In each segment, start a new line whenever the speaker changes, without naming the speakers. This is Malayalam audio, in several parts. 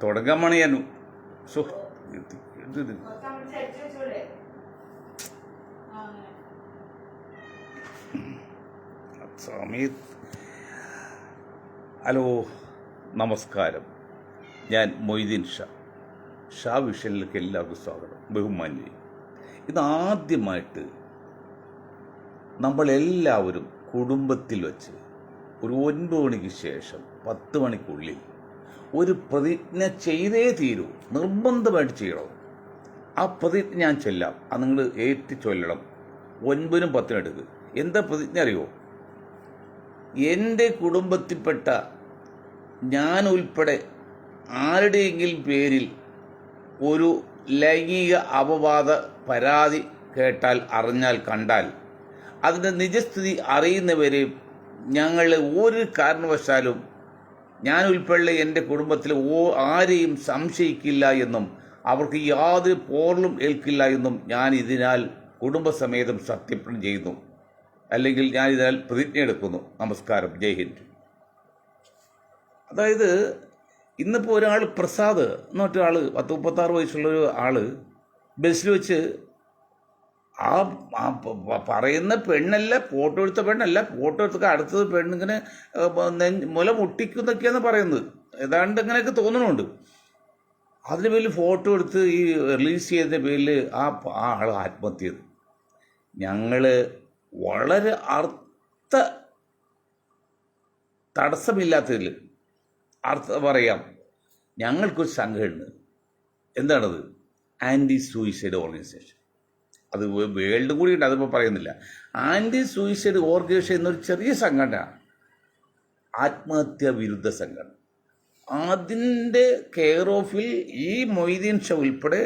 തുടങ്ങാൻ മണിയാനു സമയത്ത്. ഹലോ, നമസ്കാരം. ഞാൻ മൊയ്തീൻ ഷാ വിഷനിലേക്ക് എല്ലാവർക്കും സ്വാഗതം. ബഹുമാന്യ, ഇതാദ്യമായിട്ട് നമ്മളെല്ലാവരും കുടുംബത്തിൽ വച്ച് ഒരു 9 മണിക്ക് ശേഷം 10 മണിക്കുള്ളിൽ ഒരു പ്രതിജ്ഞ ചെയ്തേ തീരൂ, നിർബന്ധമായിട്ട് ചെയ്യണം. ആ പ്രതിജ്ഞ ഞാൻ ചൊല്ലാം, അത് നിങ്ങൾ ഏറ്റ് ചൊല്ലണം. 9-നും 10-നും എടുക്ക്. എന്താ പ്രതിജ്ഞ അറിയോ? എൻ്റെ കുടുംബത്തിൽപ്പെട്ട ഞാൻ ഉൾപ്പെടെ ആരുടെയെങ്കിലും പേരിൽ ഒരു ലൈംഗിക അപവാദ പരാതി കേട്ടാൽ, അറിഞ്ഞാൽ, കണ്ടാൽ അതിൻ്റെ നിജസ്ഥിതി അറിയുന്നവരെ ഞങ്ങൾ ഒരു കാരണവശാലും ഞാൻ ഉൾപ്പെടെ എൻ്റെ കുടുംബത്തിൽ ആരെയും സംശയിക്കില്ല എന്നും അവർക്ക് യാതൊരു പോറലും ഏൽക്കില്ല എന്നും ഞാൻ ഇതിനാൽ കുടുംബസമേതം സത്യപ്രതിജ്ഞ ചെയ്യുന്നു, അല്ലെങ്കിൽ ഞാൻ ഇതിനാൽ പ്രതിജ്ഞ എടുക്കുന്നു. നമസ്കാരം, ജയ് ഹിന്ദ്. അതായത് ഇന്നിപ്പോൾ ഒരാൾ പ്രസാദ് എന്ന ഒരാൾ 36 വയസ്സുള്ളൊരു ആൾ ബസ്സിൽ വെച്ച് ആ പറയുന്ന പെണ്ണല്ല, ഫോട്ടോ എടുത്ത പെണ്ണല്ല, ഫോട്ടോ എടുത്ത അടുത്തത് പെണ്ണിങ്ങനെ മുല മുട്ടിക്കുന്നൊക്കെയാണ് പറയുന്നത്. ഏതാണ്ട് ഇങ്ങനെയൊക്കെ തോന്നുന്നുണ്ട്. അതിന് പേരിൽ ഫോട്ടോ എടുത്ത് ഈ റിലീസ് ചെയ്തതിൻ്റെ പേരിൽ ആ ആൾ ആത്മഹത്യ ചെയ്തു. ഞങ്ങൾ വളരെ തടസ്സമില്ലാത്തതിൽ പറയാം, ഞങ്ങൾക്കൊരു സംഘടന. എന്താണത്? Anti suicide organisation. അത് വേൾഡ് കൂടി ഉണ്ട്, അതിപ്പോൾ പറയുന്നില്ല. ആൻറ്റി സൂയിസൈഡ് ഓർഗനൈസേഷൻ എന്നൊരു ചെറിയ സംഘടന, ആത്മഹത്യാ വിരുദ്ധ സംഘടന. അതിൻ്റെ കെയർ ഓഫിൽ ഈ മൊയ്തീൻ ഷാ ഉൾപ്പെടെ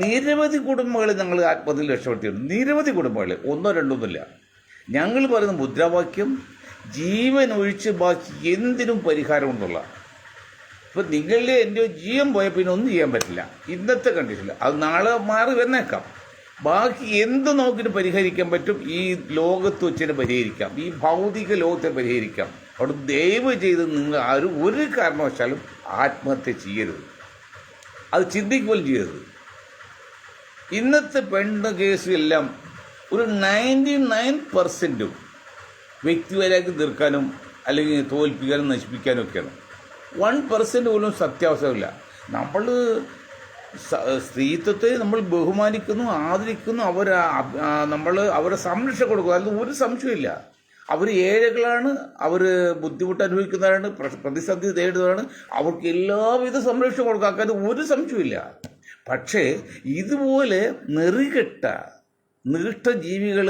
നിരവധി കുടുംബങ്ങളെ ഞങ്ങൾ ആത്മഹത്യയിൽ രക്ഷപ്പെടുത്തിയിട്ടുണ്ട്. നിരവധി കുടുംബങ്ങളെ, 1-2 ഞങ്ങൾ പറയുന്ന മുദ്രാവാക്യം ജീവൻ ഒഴിച്ച് ബാക്കി എന്തിനും പരിഹാരമുണ്ടുള്ള. ഇപ്പം നിങ്ങളുടെ എൻ്റെ ജീവൻ പോയാൽ പിന്നെ ഒന്നും ചെയ്യാൻ പറ്റില്ല ഇന്നത്തെ കണ്ടീഷനിൽ. അത് നാളെ മാറി വന്നേക്കാം. ബാക്കി എന്ത് നോക്കിയിട്ട് പരിഹരിക്കാൻ പറ്റും. ഈ ലോകത്ത് വെച്ചിട്ട് പരിഹരിക്കാം, ഈ ഭൗതിക ലോകത്തെ പരിഹരിക്കാം. അവിടെ ദയവ് ചെയ്ത് നിങ്ങൾ ആരും ഒരു കാരണവശാലും ആത്മഹത്യ ചെയ്യരുത്, അത് ചിന്തിക്കുകയും ചെയ്യരുത്. ഇന്നത്തെ പെണ്ണ് കേസിലെല്ലാം ഒരു 99% വ്യക്തിപരമാക്കി തീർക്കാനും അല്ലെങ്കിൽ തോൽപ്പിക്കാനും നശിപ്പിക്കാനും ഒക്കെയാണ്. 1% പോലും സത്യാവസ്ഥയില്ല. നമ്മൾ സ്ത്രീത്വത്തെ നമ്മൾ ബഹുമാനിക്കുന്നു, ആദരിക്കുന്നു, നമ്മൾ അവരെ സംരക്ഷണം കൊടുക്കുന്നു. അതിൽ ഒരു സംശയമില്ല. അവർ ഏഴകളാണ്, അവർ ബുദ്ധിമുട്ട് അനുഭവിക്കുന്നവരാണ്, പ്രതിസന്ധി നേരിടുന്നവരാണ്. അവർക്ക് എല്ലാവിധ സംരക്ഷണം കൊടുക്കാൻ ഒരു സംശയമില്ല. പക്ഷേ ഇതുപോലെ നെറികെട്ട ജീവികൾ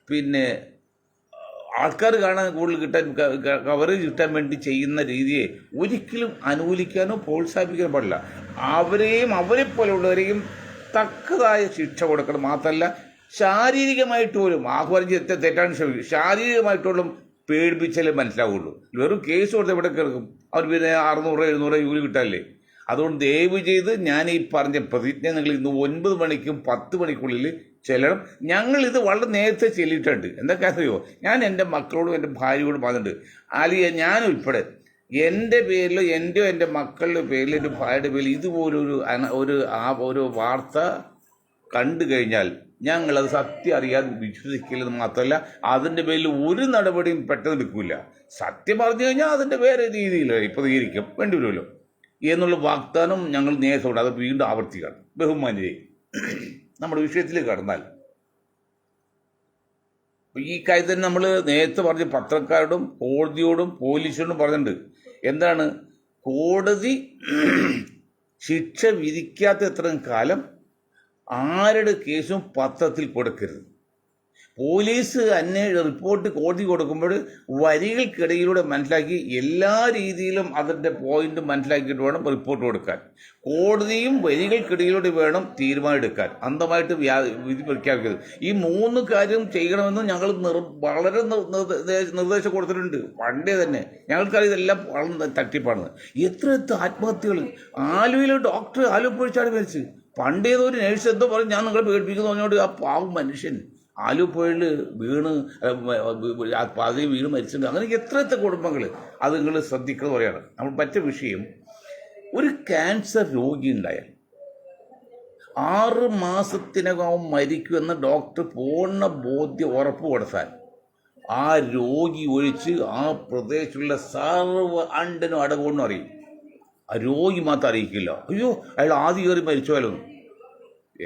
പിന്നെ ആൾക്കാർ കാണാൻ കൂടുതൽ കവറേജ് കിട്ടാൻ വേണ്ടി ചെയ്യുന്ന രീതിയെ ഒരിക്കലും അനുകൂലിക്കാനോ പ്രോത്സാഹിപ്പിക്കാനോ പാടില്ല. അവരെപ്പോലുള്ളവരെയും തക്കതായ ശിക്ഷ കൊടുക്കണം. മാത്രമല്ല, ശാരീരികമായിട്ട് പോലും ആഹ്വാനം തെറ്റാൻ ശ്രമിക്കും. ശാരീരികമായിട്ടുള്ള പേടിപ്പിച്ചാലേ മനസ്സിലാവുള്ളൂ. വെറും കേസ് കൊടുത്ത് എവിടെ കിടക്കും? അവർ പിന്നെ 600-700 കൂലി കിട്ടാല്ലേ. അതുകൊണ്ട് ദയവ് ചെയ്ത് ഞാൻ ഈ പറഞ്ഞ പ്രതിജ്ഞ നിങ്ങൾ ഇന്ന് 9 മണിക്കും 10 മണിക്കുള്ളിൽ ചെല്ലണം. ഞങ്ങളിത് വളരെ നേരത്തെ ചെല്ലിയിട്ടുണ്ട്. എന്തൊക്കെ അറിയോ? ഞാൻ എൻ്റെ മക്കളോടും എൻ്റെ ഭാര്യയോടും പറഞ്ഞിട്ടുണ്ട്, അല്ലെങ്കിൽ ഞാൻ ഉൾപ്പെടെ എൻ്റെ പേരിലോ എൻ്റെ മക്കളുടെ പേരിൽ, എൻ്റെ ഭാര്യയുടെ പേരിൽ ഇതുപോലൊരു വാർത്ത കണ്ടു കഴിഞ്ഞാൽ ഞങ്ങളത് സത്യം അറിയാതെ വിശ്വസിക്കില്ലെന്ന് മാത്രമല്ല, അതിൻ്റെ പേരിൽ ഒരു നടപടിയും പെട്ടെന്ന് എടുക്കില്ല. സത്യം പറഞ്ഞു കഴിഞ്ഞാൽ അതിൻ്റെ വേറെ രീതിയിൽ പ്രതികരിക്കും വേണ്ടി വരുമല്ലോ എന്നുള്ള വാഗ്ദാനം ഞങ്ങൾ നേരത്തോടെ അത് വീണ്ടും ആവർത്തിക്കണം. ബഹുമാന്യരെ, നമ്മുടെ വിഷയത്തിലേക്ക് കടന്നാൽ ഈ കാര്യത്തിൽ നമ്മൾ നേരത്തെ പറഞ്ഞ പത്രക്കാരോടും കോടതിയോടും പോലീസിനോടും പറഞ്ഞിട്ടുണ്ട്. എന്താണ്? കോടതി ശിക്ഷ വിധിക്കാത്ത എത്രയും കാലം ആരുടെ കേസും പത്രത്തിൽ കൊടുക്കരുത്. പോലീസ് റിപ്പോർട്ട് കോടതി കൊടുക്കുമ്പോൾ വരികൾക്കിടയിലൂടെ മനസ്സിലാക്കി എല്ലാ രീതിയിലും അതിൻ്റെ പോയിന്റ് മനസ്സിലാക്കിയിട്ട് വേണം റിപ്പോർട്ട് കൊടുക്കാൻ. കോടതിയും വരികൾക്കിടയിലൂടെ വേണം തീരുമാനം എടുക്കാൻ. അന്ധമായിട്ട് വിധി പ്രഖ്യാപിക്കരുത്. ഈ 3 കാര്യം ചെയ്യണമെന്ന് ഞങ്ങൾ വളരെ നിർദ്ദേശം കൊടുത്തിട്ടുണ്ട് പണ്ടേ തന്നെ. ഞങ്ങൾക്കറിയാം ഇതെല്ലാം വളരെ തട്ടിപ്പാണ്. എത്ര ആത്മഹത്യകൾ! ആലുവയിലെ ഡോക്ടർ ആലുവ പൊഴിച്ചാണ് മരിച്ച്. പണ്ടേതൊരു നേഴ്സ് എന്തോ പറഞ്ഞ് ഞാൻ നിങ്ങളെ പേടിപ്പിക്കുന്നു പറഞ്ഞോണ്ട് ആ പാവം മനുഷ്യൻ ആലുപ്പുഴയിൽ വീണ് പകുതി വീണ് മരിച്ചിട്ടുണ്ട്. അങ്ങനെ എത്ര കുടുംബങ്ങൾ അത് നിങ്ങൾ ശ്രദ്ധിക്കുന്നത് പറയാണ്. നമ്മൾ മറ്റു വിഷയം, ഒരു ക്യാൻസർ രോഗി ഉണ്ടായാൽ 6 മാസത്തിനകം മരിക്കുമെന്ന് ഡോക്ടർ പൂർണ്ണ ബോധ്യം ഉറപ്പ് കൊടുത്താൽ ആ രോഗി ഒഴിച്ച് ആ പ്രദേശത്തുള്ള സർവ്വ അണ്ടനും അടകൊന്നും അറിയും. ആ രോഗി മാത്രം അറിയിക്കില്ല. അയ്യോ അയാൾ ആദ്യം കയറി മരിച്ചുപോയാലൊന്നും.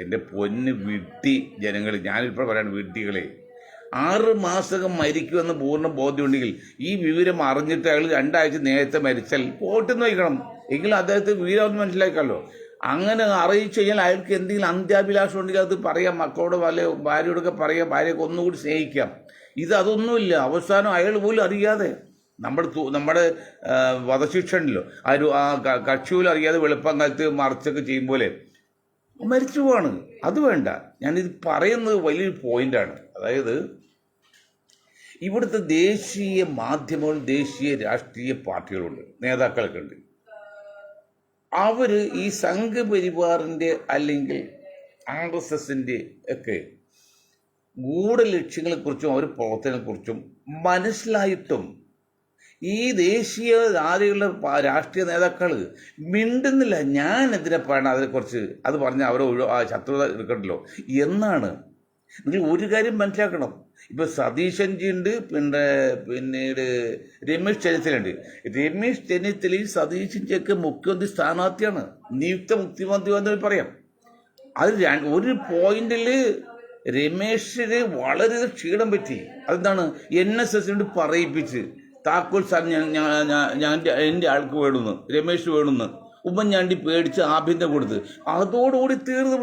എൻ്റെ പൊന്ന് വിഡ്ഢി ജനങ്ങൾ, ഞാനിപ്പോൾ പറയാണ് വിഡ്ഢികളെ, 6 മാസം മരിക്കുമെന്ന് പൂർണ്ണ ബോധ്യമുണ്ടെങ്കിൽ ഈ വിവരം അറിഞ്ഞിട്ട് അയാൾ 2 ആഴ്ച നേരത്തെ മരിച്ചാൽ പോട്ടെന്ന് വയ്ക്കണം. എങ്കിലും അദ്ദേഹത്തെ വിവരം മനസ്സിലാക്കാമല്ലോ. അങ്ങനെ അറിയിച്ചു കഴിഞ്ഞാൽ അയാൾക്ക് എന്തെങ്കിലും അന്ത്യാഭിലാഷം ഉണ്ടെങ്കിൽ അത് പറയാം, മക്കളോട് വല്ല ഭാര്യയോടൊക്കെ പറയാം, ഭാര്യയൊക്കെ ഒന്നുകൂടി സ്നേഹിക്കാം. അതൊന്നുമില്ല. അവസാനം അയാൾ പോലും അറിയാതെ നമ്മുടെ വധശിക്ഷ ഉണ്ടല്ലോ, ആ കക്ഷി പോലും അറിയാതെ വെളുപ്പം കാലത്ത് മറിച്ചൊക്കെ ചെയ്യും പോലെ മരിച്ചു പോവാണ്. അത് വേണ്ട. ഞാനിത് പറയുന്നത് വലിയൊരു പോയിന്റാണ്. അതായത് ഇവിടുത്തെ ദേശീയ മാധ്യമങ്ങളും ദേശീയ രാഷ്ട്രീയ പാർട്ടികളുണ്ട്, നേതാക്കളൊക്കെ ഉണ്ട്. അവർ ഈ സംഘപരിവാറിൻ്റെ അല്ലെങ്കിൽ RSSന്റെ ഒക്കെ ഗൂഢലക്ഷ്യങ്ങളെക്കുറിച്ചും അവർ പ്രവർത്തനത്തെക്കുറിച്ചും മനസ്സിലായിട്ടും ഈ ദേശീയ ജാതികളുടെ രാഷ്ട്രീയ നേതാക്കൾ മിണ്ടുന്നില്ല. ഞാൻ എന്തിനാ പറയണം അതിനെക്കുറിച്ച്, അത് പറഞ്ഞാൽ അവരെ ശത്രുത എടുക്കണ്ടല്ലോ എന്നാണ്. നിങ്ങൾ ഒരു കാര്യം മനസ്സിലാക്കണം. ഇപ്പൊ സതീശൻജി ഉണ്ട്, പിന്നീട് രമേശ് ചെന്നിത്തലുണ്ട്. രമേശ് ചെന്നിത്തലയും സതീശൻജിയൊക്കെ മുഖ്യമന്ത്രി സ്ഥാനാർത്ഥിയാണ്, നിയുക്ത മുഖ്യമന്ത്രി എന്ന് പറയാം. അത് ഒരു പോയിന്റിൽ രമേശിന് വളരെ ക്ഷീണം പറ്റി. അതെന്താണ്, NSSനോട് പറയിപ്പിച്ച് താക്കോൽ സ്ഥാനം എൻ്റെ ആൾക്ക് വേണമെന്ന്, രമേശ് വേണമെന്ന് ഉമ്മൻചാണ്ടി പേടിച്ച് ആഭ്യന്തരം കൊടുത്ത് അതോടുകൂടി തീർന്നു.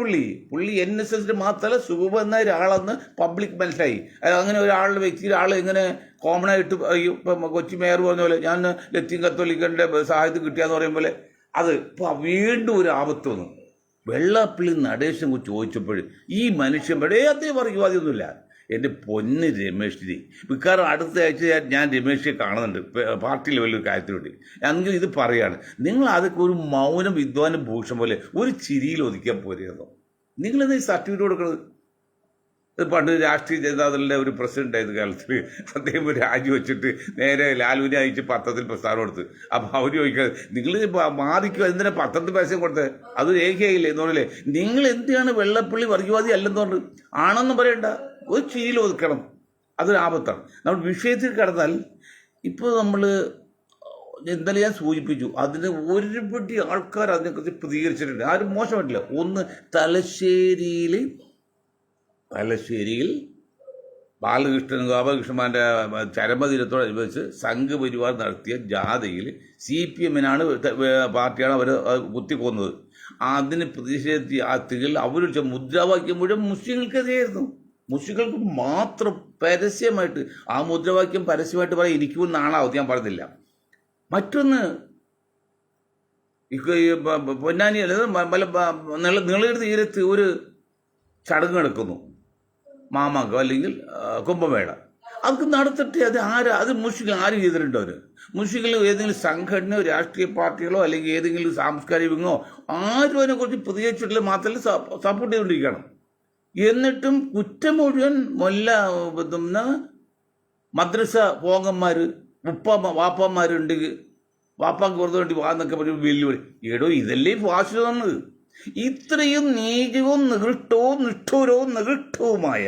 പുള്ളി NSSന്റെ മാത്രമല്ല സുഗമ എന്ന ഒരാളെന്ന് പബ്ലിക് മനസ്സിലായി. അങ്ങനെ ഒരാളുടെ ഒരാൾ എങ്ങനെ കോമൺ ആയിട്ട് ഇപ്പം കൊച്ചി മേയർ പറഞ്ഞ പോലെ ഞാൻ ലത്തീൻ കത്തോലിക്കൻ്റെ സഹായത്തിൽ കിട്ടിയാന്ന് പറയും പോലെ അത് ഇപ്പം വീണ്ടും ഒരു ആപത്ത് വന്നു. വെള്ളാപ്പള്ളി നടേശൻ ചോദിച്ചപ്പോൾ ഈ മനുഷ്യൻ അതേ വർഗീയവാദിയൊന്നുമില്ല. എൻ്റെ പൊന്ന് രമേശിനെ മിക്കവാറും അടുത്ത ആഴ്ച ഞാൻ രമേശിനെ കാണുന്നുണ്ട് പാർട്ടി ലെവലിൽ കാര്യത്തിന് വേണ്ടി. എങ്കിൽ ഇത് പറയാണ്, നിങ്ങൾ അതൊക്കെ ഒരു മൗനം വിദ്വാനും ഭൂഷൺ പോലെ ഒരു ചിരിയിൽ ഒതുക്കാൻ പോരുന്നോ? നിങ്ങളെന്താ ഈ സർട്ടിഫിക്കറ്റ് കൊടുക്കുന്നത്? പണ്ട് രാഷ്ട്രീയ ജനതാദളിൻ്റെ ഒരു പ്രസിഡന്റ് ആയത് കാലത്ത് അദ്ദേഹം രാജിവെച്ചിട്ട് നേരെ ലാലുവിനെ അയച്ച് പത്രത്തിൽ പ്രസ്ഥാനം കൊടുത്ത്. അപ്പോൾ അവർ ചോദിക്കുന്നത്, നിങ്ങൾ മാറിക്കോ, എന്തിനാ പത്രത്തിൽ പരസ്യം കൊടുത്തത്? അത് രേഖയായില്ലേ എന്നോടല്ലേ? നിങ്ങൾ എന്തിനാണ് വെള്ളപ്പള്ളി വർഗീയവാദി അല്ലെന്നുകൊണ്ട് ആണെന്ന് പറയണ്ട, ഒരു ചിരിയിൽ ഒതുക്കണം. അതൊരു ആപത്താണ്. നമ്മൾ വിഷയത്തിൽ കടന്നാൽ ഇപ്പോൾ നമ്മൾ എന്തായാലും ഞാൻ സൂചിപ്പിച്ചു, അതിന് ഒരുപടി ആൾക്കാർ അതിനെക്കുറിച്ച് പ്രതികരിച്ചിട്ടുണ്ട്. ആരും മോശമായിട്ടില്ല. ഒന്ന് തലശ്ശേരിയിൽ ബാലകൃഷ്ണൻ ഗോപാലകൃഷ്ണന്മാരുടെ ചരമദിനത്തോടനുബന്ധിച്ച് സംഘപരിവാർ നടത്തിയ ജാഥയിൽ CPMനാണ് പാർട്ടിയാണ് അവർ കുത്തിക്കൊന്നത്. അതിന് പ്രതിഷേധത്തിൽ അവർ മുദ്രാവാക്യം മുഴുവൻ മുസ്ലിങ്ങൾക്കെതിരെയായിരുന്നു. മുസ്ലിങ്ങൾക്ക് മാത്രം പരസ്യമായിട്ട് ആ മുദ്രാവാക്യം പരസ്യമായിട്ട് പറയാൻ എനിക്കും നാളാവും, ഞാൻ പറഞ്ഞില്ല. മറ്റൊന്ന് പൊന്നാനി നീളയുടെ തീരത്ത് ഒരു ചടങ്ങ് നടക്കുന്നു, മാമാങ്കം അല്ലെങ്കിൽ കുംഭമേള. അതൊക്കെ നടത്തിട്ട് അത് മുസ്ലിങ്ങൾ ആരും ചെയ്തിട്ടുണ്ടോ? മുസ്ലിങ്ങൾ ഏതെങ്കിലും സംഘടനയോ രാഷ്ട്രീയ പാർട്ടികളോ അല്ലെങ്കിൽ ഏതെങ്കിലും സാംസ്കാരിക വിങ്ങോ ആരും അതിനെക്കുറിച്ച് പ്രതികരിച്ചിട്ടില്ല, മാത്രമല്ല സപ്പോർട്ട് ചെയ്തുകൊണ്ടിരിക്കണം. എന്നിട്ടും കുറ്റം മുഴുവൻ മദ്രസ പോങ്ങന്മാർ വാപ്പന്മാരുണ്ട്, വാപ്പാക്ക് വെറുതെ വേണ്ടി വാന്നൊക്കെ പറയും വെല്ലുവിളി. ഇതല്ലേ ഫാസിസം? ഇത്രയും നീചവും നിഷ്ഠൂരവും നികൃഷ്ടവുമായ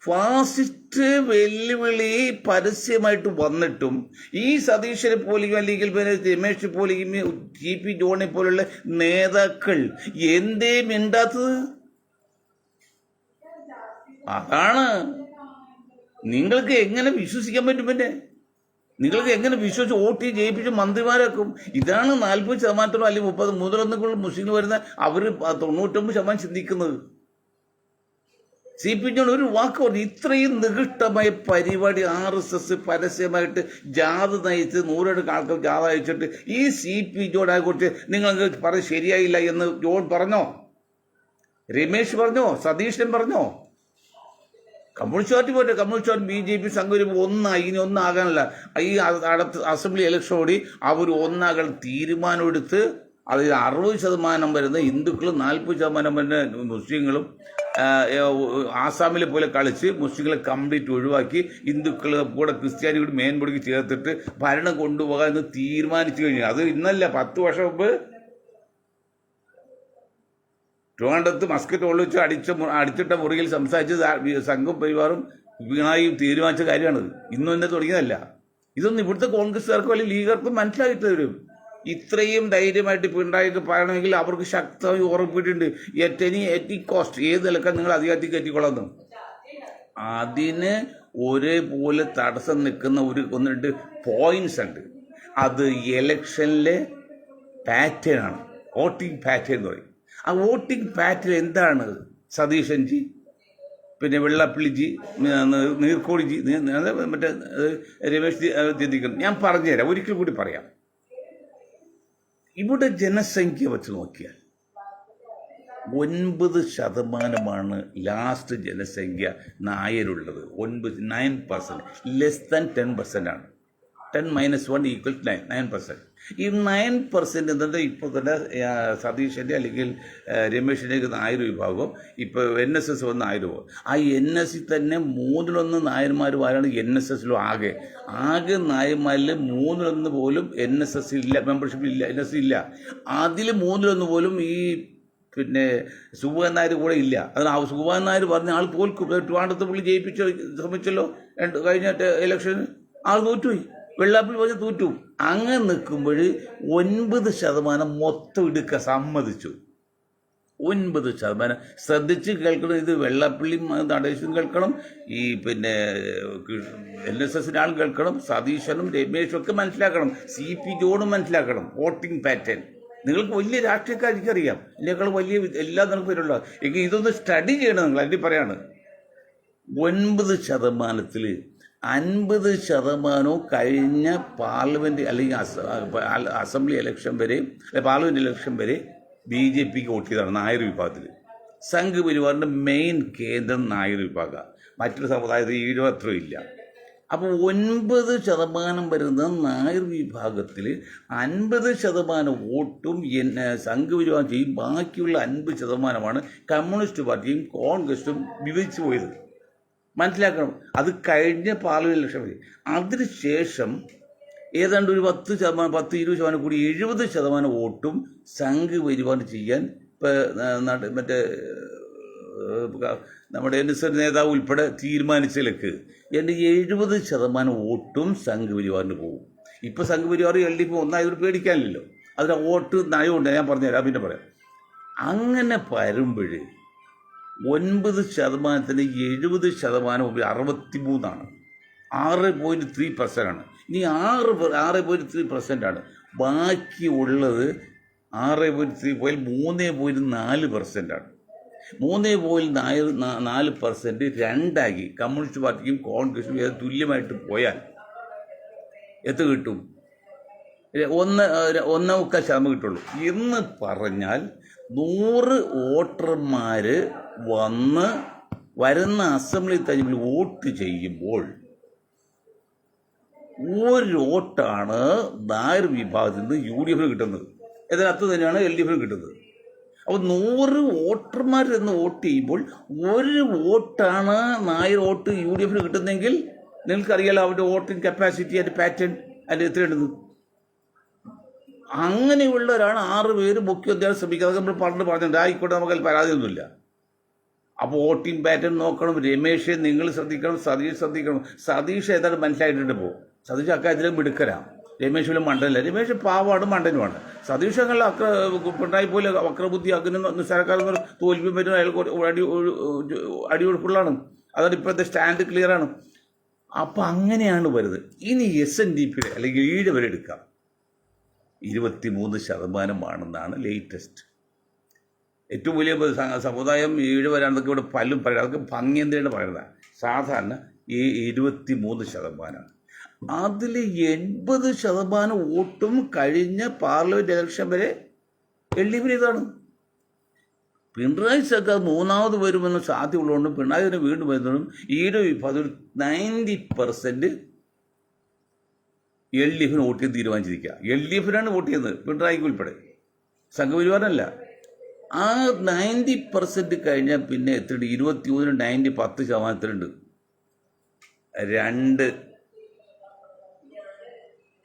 ഫാസിസ്റ്റ് വെല്ലുവിളി പരസ്യമായിട്ട് വന്നിട്ടും ഈ സതീശനെ പോലെയും അല്ലെങ്കിൽ രമേശ് പോലെയും GP ജോണിനെ പോലുള്ള നേതാക്കൾ എന്തേ മിണ്ടാത്തത്? അതാണ് നിങ്ങൾക്ക് എങ്ങനെ വിശ്വസിക്കാൻ പറ്റും? പിന്നെ നിങ്ങൾക്ക് എങ്ങനെ വിശ്വസിച്ച് വോട്ട് ജയിപ്പിച്ച് മന്ത്രിമാരാക്കും? ഇതാണ് 40% അല്ലെങ്കിൽ 31 മുസ്ലിങ്ങൾ വരുന്ന അവർ 99% ചിന്തിക്കുന്നത്. CP ജോൺ ഒരു വാക്ക് പറഞ്ഞു, ഇത്രയും നികൃഷ്ടമായ പരിപാടി RSS പരസ്യമായിട്ട് ജാഥ നയിച്ച് 100 ആൾക്കാർ ജാഥ അയച്ചിട്ട് ഈ CP ജോണിനെ കുറിച്ച് നിങ്ങൾക്ക് പറഞ്ഞ് ശരിയായില്ല എന്ന് ജോൺ പറഞ്ഞോ? രമേശ് പറഞ്ഞോ? സതീശൻ പറഞ്ഞോ? കമ്മ്യൂണിസ്റ്റ് പാർട്ടി പോട്ടെ, കമ്മ്യൂണിസ്റ്റ് പാർട്ടി BJP സംഘം ഒന്നായി, ഇനി ഒന്നാകാനല്ല. ഈ അടുത്ത അസംബ്ലി ഇലക്ഷനോടി അവർ ഒന്നാകാൻ തീരുമാനമെടുത്ത് അതിൽ 60% വരുന്ന ഹിന്ദുക്കളും 40% വരുന്ന മുസ്ലിങ്ങളും ആസാമിലെ പോലെ കളിച്ച് മുസ്ലിങ്ങളെ കംപ്ലീറ്റ് ഒഴിവാക്കി ഹിന്ദുക്കളെ കൂടെ ക്രിസ്ത്യാനി കൂടി മേൻപൊടിക്ക് ചേർത്തിട്ട് ഭരണം കൊണ്ടുപോകാൻ എന്ന് തീരുമാനിച്ചു കഴിഞ്ഞു. അത് ഇന്നല്ല, 10 വർഷം മുമ്പ് ട്രിവാൻഡ്രത്ത് മസ്കറ്റ് ഒളിച്ച് അടിച്ചിട്ട മുറിയിൽ സംസാരിച്ച് സംഘം പരിവാറും പിണറായിയും തീരുമാനിച്ച കാര്യമാണത്. ഇന്നും തന്നെ തുടങ്ങിയതല്ല. ഇതൊന്നും ഇവിടുത്തെ കോൺഗ്രസ്സുകാർക്കും അല്ലെങ്കിൽ ലീഗർക്കും മനസ്സിലായിട്ട് വരും. ഇത്രയും ധൈര്യമായിട്ട് പിണറായിക്ക് പറയണമെങ്കിൽ അവർക്ക് ശക്തമായി ഉറപ്പിട്ടുണ്ട് എനി കോസ്റ്റ്, ഏത് നിലക്കാൻ നിങ്ങൾ അധികാരത്തിൽ കയറ്റിക്കൊള്ളാമെന്ന്. അതിന് ഒരേപോലെ തടസ്സം നിൽക്കുന്ന ഒന്ന് രണ്ട് പോയിന്റ്സ് ഉണ്ട്. അത് ഇലക്ഷനിലെ പാറ്റേൺ ആണ്, വോട്ടിംഗ് പാറ്റേൺ എന്ന് പറയും. ആ വോട്ടിംഗ് പാറ്റേൺ എന്താണ്? സതീശൻജി, പിന്നെ വെള്ളാപ്പള്ളിജി, നീർക്കോടിജി, മറ്റേ രമേശ് ചിന്തിക്കണം. ഞാൻ പറഞ്ഞുതരാം, ഒരിക്കൽ കൂടി പറയാം. ഇവിടെ ജനസംഖ്യ വെച്ച് നോക്കിയാൽ 9% ലാസ്റ്റ് ജനസംഖ്യ നായരുള്ളത്. 9%, ലെസ് ദാൻ 10% ആണ്. 10 - 1 = 9%. ഈ 9% എന്നിട്ട് ഇപ്പോൾ തന്നെ സതീശൻ്റെ അല്ലെങ്കിൽ രമേശിൻ്റെ നായർ വിഭാഗം, ഇപ്പോൾ NSS വന്ന നായർ വിഭാഗം. ആ NSS തന്നെ 1/3 നായന്മാർ ആരാണ് NSSലും ആകെ നായന്മാരിൽ 1/3 പോലും NSS ഇല്ല, മെമ്പർഷിപ്പ് ഇല്ല, NSS ഇല്ല. അതിൽ 1/3 പോലും ഈ പിന്നെ സുബാൻ നായർ കൂടെ ഇല്ല. അതിന് സുബാൻ നായർ പറഞ്ഞ ആൾ തോൽക്കും. ട്രിവാൻഡ്രത്ത് പുള്ളി ശ്രമിച്ചല്ലോ കഴിഞ്ഞ ഇലക്ഷന്, ആൾ തോറ്റുപോയി. വെള്ളാപ്പള്ളി പറഞ്ഞ് തോറ്റു. അങ്ങനെ നിൽക്കുമ്പോൾ 9% മൊത്തം എടുക്കുക സമ്മതിച്ചു. 9% ശ്രദ്ധിച്ച് കേൾക്കണം. ഇത് വെള്ളാപ്പള്ളി നടേശനും കേൾക്കണം, ഈ പിന്നെ NSSൻ്റെ ആളും കേൾക്കണം, സതീശനും രമേശും ഒക്കെ മനസ്സിലാക്കണം, CP ജോണും മനസ്സിലാക്കണം. വോട്ടിംഗ് പാറ്റേൺ നിങ്ങൾക്ക് വലിയ രാഷ്ട്രീയക്കാർക്കറിയാം, ഇതിനേക്കാൾ വലിയ എല്ലാം നിങ്ങൾക്ക് വരുള്ളൂ. എങ്കിൽ ഇതൊന്ന് സ്റ്റഡി ചെയ്യണം നിങ്ങൾ. അതിന് പറയാണ് 9%-ൽ 50% കഴിഞ്ഞ പാർലമെന്റ് അല്ലെങ്കിൽ അസംബ്ലി ഇലക്ഷൻ വരെ, പാർലമെന്റ് ഇലക്ഷൻ വരെ BJPക്ക് വോട്ട് ചെയ്തതാണ് നായർ വിഭാഗത്തിൽ. സംഘ് പരിവാറിൻ്റെ മെയിൻ കേന്ദ്രം നായർ വിഭാഗം. മറ്റൊരു സമുദായത്തിൽ അത്ര ഇല്ല. അപ്പോൾ 9% വരുന്ന നായർ വിഭാഗത്തിൽ 50% വോട്ടും സംഘ് പരിവാർ ചെയ്യും. ബാക്കിയുള്ള 50%മാണ് കമ്മ്യൂണിസ്റ്റ് പാർട്ടിയും കോൺഗ്രസും വിഭജിച്ചു പോയത്. മനസ്സിലാക്കണം. അത് കഴിഞ്ഞ പാർലമെന്റ് ഇലക്ഷൻ വരെ. അതിനുശേഷം ഏതാണ്ട് ഒരു 10-20% കൂടി 70% വോട്ടും സംഘ് പരിവാർ ചെയ്യാൻ മറ്റേ നമ്മുടെ NSS നേതാവ് ഉൾപ്പെടെ തീരുമാനിച്ചതിലേക്ക് 70% വോട്ടും സംഘ് പരിവാറിന് പോകും. ഇപ്പോൾ സംഘ് പരിവാർ LDP ഒന്നായതൊരു പേടിക്കാനില്ലല്ലോ. അതിന് വോട്ട് നയമുണ്ട്, ഞാൻ പറഞ്ഞുതരാം, പിന്നെ പറയാം. അങ്ങനെ വരുമ്പോൾ 9%-ന് 70% 63 6.3% ആണ്. ഇനി 6.3% ആണ്. ബാക്കിയുള്ളത് 6.3 പോയാൽ 3.4% ആണ്. 3.4% രണ്ടാക്കി കമ്മ്യൂണിസ്റ്റ് പാർട്ടിക്കും കോൺഗ്രസും തുല്യമായിട്ട് പോയാൽ എത്ര കിട്ടും? 1.25% കിട്ടുള്ളൂ. എന്ന് പറഞ്ഞാൽ 100 വോട്ടർമാർ വരുന്ന അസംബ്ലി തെരഞ്ഞെടുപ്പിൽ വോട്ട് ചെയ്യുമ്പോൾ 1 വോട്ടാണ് നായർ വിഭാഗത്തിൽ നിന്ന് UDF കിട്ടുന്നത്. ഇതിനകത്ത് തന്നെയാണ് LDF കിട്ടുന്നത്. അപ്പോൾ 100 വോട്ടർമാർ എന്ന് വോട്ട് ചെയ്യുമ്പോൾ 1 വോട്ടാണ് നായർ വോട്ട് UDF കിട്ടുന്നതെങ്കിൽ നിങ്ങൾക്കറിയാലോ അവരുടെ വോട്ടിംഗ് കപ്പാസിറ്റി, അതിൻ്റെ പാറ്റേൺ, അതിൻ്റെ എത്രയുണ്ടെന്ന്. അങ്ങനെയുള്ളവരാണ് 6 പേര് മുഖ്യമന്ത്രിയാണ് ശ്രമിക്കുക. അതൊക്കെ നമ്മൾ പറഞ്ഞിട്ടുണ്ട്. ആയിക്കോട്ടെ, നമുക്ക് പരാതിയൊന്നുമില്ല. അപ്പോൾ വോട്ടിംഗ് പാറ്റേൺ നോക്കണം. രമേശ് നിങ്ങൾ ശ്രദ്ധിക്കണം, സതീഷ് ശ്രദ്ധിക്കണം. സതീഷ് ഏതാണ്ട് മനസ്സിലായിട്ടുണ്ട്. ഇപ്പോൾ സതീഷ് അക്കാര്യത്തിലും മിടുക്കരാം. രമേശിലും മണ്ടനല്ല. രമേശ് പാവാണ്, മണ്ടനുമാണ്. സതീഷ് അങ്ങനെ പിണറായി പോലെ വക്രബുദ്ധി അങ്ങനെ നിസ്സാരക്കാരൊന്നും തോൽപ്പിയും പറ്റുന്ന അയാൾക്ക് അടിയൊഴുക്കുള്ളതാണ്. അതാണ് ഇപ്പോഴത്തെ സ്റ്റാൻഡ് ക്ലിയറാണ്. അപ്പം അങ്ങനെയാണ് വരുന്നത്. ഇനി SNDP അല്ലെങ്കിൽ ഈഴവരെ എടുക്കാം. 23% ലേറ്റസ്റ്റ്. ഏറ്റവും വലിയ സമുദായം ഈഴവരാണെന്നൊക്കെ ഇവിടെ പലരും പറയുന്നത്. അതൊക്കെ ഭംഗി എന്തിനാണ് പറയുന്നത്. സാധാരണ ഈ 23%. അതിൽ 80% വോട്ടും കഴിഞ്ഞ പാർലമെന്റ് ഇലക്ഷൻ വരെ LDF ഇതാണ്. പിണറായി സർക്കാർ 3ാമത് വരുമെന്ന് സാധ്യതയുള്ളതുകൊണ്ടും പിണറായി വീണ്ടും വരുന്നതും ഈഴവ വിഭാഗത്തിൽ 90% LDF വോട്ട് ചെയ്ത് തീരുമാനിച്ചിരിക്കുക. LDF വോട്ട് ചെയ്യുന്നത്, പിണറായിക്ക് ഉൾപ്പെടെ, സംഘപരിവാരനല്ല. ആ 90% കഴിഞ്ഞാൽ പിന്നെ എത്രയുണ്ട്? 21 90 10% 2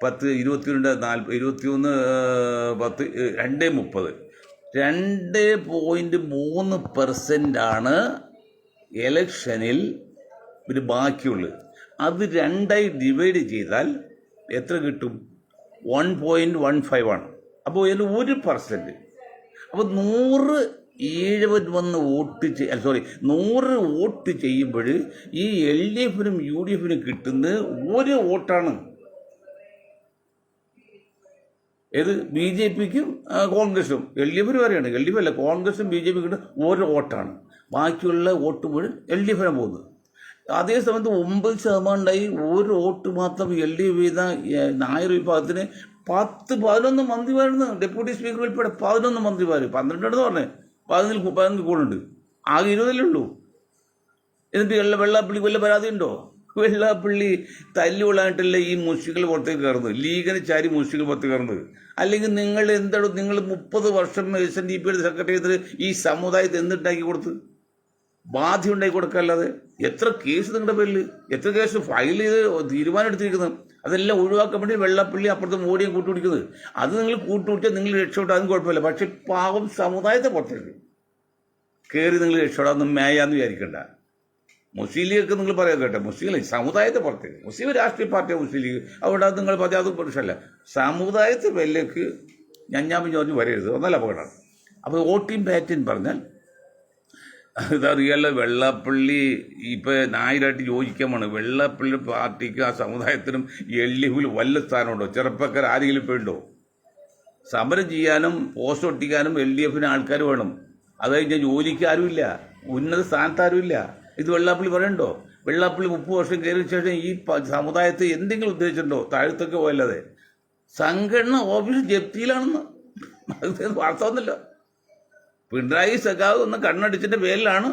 10 22 40 21 10 2 30 2.3% എലക്ഷനിൽ ഒരു ബാക്കിയുള്ളത്. അത് രണ്ടായി ഡിവൈഡ് ചെയ്താൽ എത്ര കിട്ടും? 1.15 ആണ്. അപ്പോൾ അതിൽ 1%. അപ്പോൾ 100 ഈഴവൻ വന്ന് വോട്ട് 100 വോട്ട് ചെയ്യുമ്പോൾ ഈ LDFനും UDFനും കിട്ടുന്നത് 1 വോട്ടാണ്. ഏത്? BJPക്കും കോൺഗ്രസും. LDF പറയാണ്, LDF അല്ല, കോൺഗ്രസും BJP കിട്ടും 1 വോട്ടാണ്. ബാക്കിയുള്ള വോട്ട് മുഴുവൻ LDFനാണ് പോകുന്നത്. അതേ സമയത്ത് 9% ഉണ്ടായി 1 വോട്ട് മാത്രം LDF ചെയ്ത നായർ വിഭാഗത്തിന് 10-11 മന്ത്രിമാരുന്ന്. ഡെപ്യൂട്ടി സ്പീക്കർ ഉൾപ്പെടെ 11 മന്ത്രിമാർ. 12 പറഞ്ഞേ, 11 കൂടുണ്ട്. ആകെ 20 ഉള്ളൂ. എന്നിട്ട് വെള്ളാപ്പള്ളിക്ക് വല്ല പരാതി ഉണ്ടോ? വെള്ളാപ്പള്ളി തല്ലുകൊള്ളാനായിട്ടല്ല ഈ മുഷികൾ പുറത്തേക്ക് കയറുന്നത്, ലീഗിന് ചാരി മുഷികൾ പുറത്തേക്ക് കയറുന്നത്. അല്ലെങ്കിൽ നിങ്ങൾ എന്താണ്, നിങ്ങൾ 30 വർഷം SNDP സെക്രട്ടറി ചെയ്തിട്ട് ഈ സമുദായത്തെ എന്തുണ്ടാക്കി കൊടുത്ത്? ബാധ്യത ഉണ്ടാക്കി കൊടുക്കാല്ലാതെ. എത്ര കേസ് നിങ്ങളുടെ പേരിൽ, എത്ര കേസ് ഫയൽ ചെയ്ത് തീരുമാനം എടുത്തിരിക്കുന്നത്? അതെല്ലാം ഒഴിവാക്കാൻ വേണ്ടി വെള്ളാപ്പള്ളി അപ്പുറത്ത് മോഡിയും കൂട്ടുപിടിക്കുന്നത്. അത് നിങ്ങൾ കൂട്ടുപിടിച്ചാൽ നിങ്ങൾ രക്ഷപ്പെട്ടാൽ അതും കുഴപ്പമില്ല. പക്ഷെ പാവം സമുദായത്തെ പുറത്തേക്ക് കയറി നിങ്ങൾ രക്ഷപ്പെടാമെന്ന് മേയാന്ന് വിചാരിക്കണ്ട. മുസ്ലിം ലീഗൊക്കെ നിങ്ങൾ പറയാൻ കേട്ടെ, മുസ്ലിം ലീഗ് സമുദായത്തെ പുറത്തേക്ക്, മുസ്ലിം രാഷ്ട്രീയ പാർട്ടിയാണ് മുസ്ലിം ലീഗ്. അവിടെ നിങ്ങൾ പറഞ്ഞാൽ അത് പ്രശ്നമല്ല. സമുദായത്തെ വെല്ലേക്ക് ഞഞ്ഞാമ്പ് ചോർന്ന് വരരുത്, ഒന്നല്ല അപകടമാണ്. അപ്പോൾ വോട്ടിംഗ് പാറ്റേൺ പറഞ്ഞാൽ ഇതറിയാലോ. വെള്ളാപ്പള്ളി ഇപ്പം നായരായിട്ട് യോജിക്കാൻ വേണം. വെള്ളാപ്പള്ളി പാർട്ടിക്ക് ആ സമുദായത്തിനും LDFിൽ വല്ല സ്ഥാനമുണ്ടോ? ചെറുപ്പക്കാർ ആരെങ്കിലും പോയിണ്ടോ? സമരം ചെയ്യാനും പോസ്റ്റ് ഒട്ടിക്കാനും LDFന് ആൾക്കാർ വേണം. അത് കഴിഞ്ഞാൽ ജോലിക്ക് ആരുമില്ല, ഉന്നത സ്ഥാനത്ത് ആരുമില്ല. ഇത് വെള്ളാപ്പള്ളി പറയണ്ടോ? വെള്ളാപ്പള്ളി 30 വർഷം കയറിയ ശേഷം ഈ സമുദായത്തെ എന്തെങ്കിലും ഉദ്ദേശിച്ചിട്ടുണ്ടോ? താഴത്തൊക്കെ പോയല്ലാതെ. സംഘടന ഓഫീസ് ജപ്തിയിലാണെന്ന് അത് വാർത്തവന്നല്ലോ. പിണറായി സഖാവ് ഒന്ന് കണ്ണടിച്ചിൻ്റെ പേരിലാണ്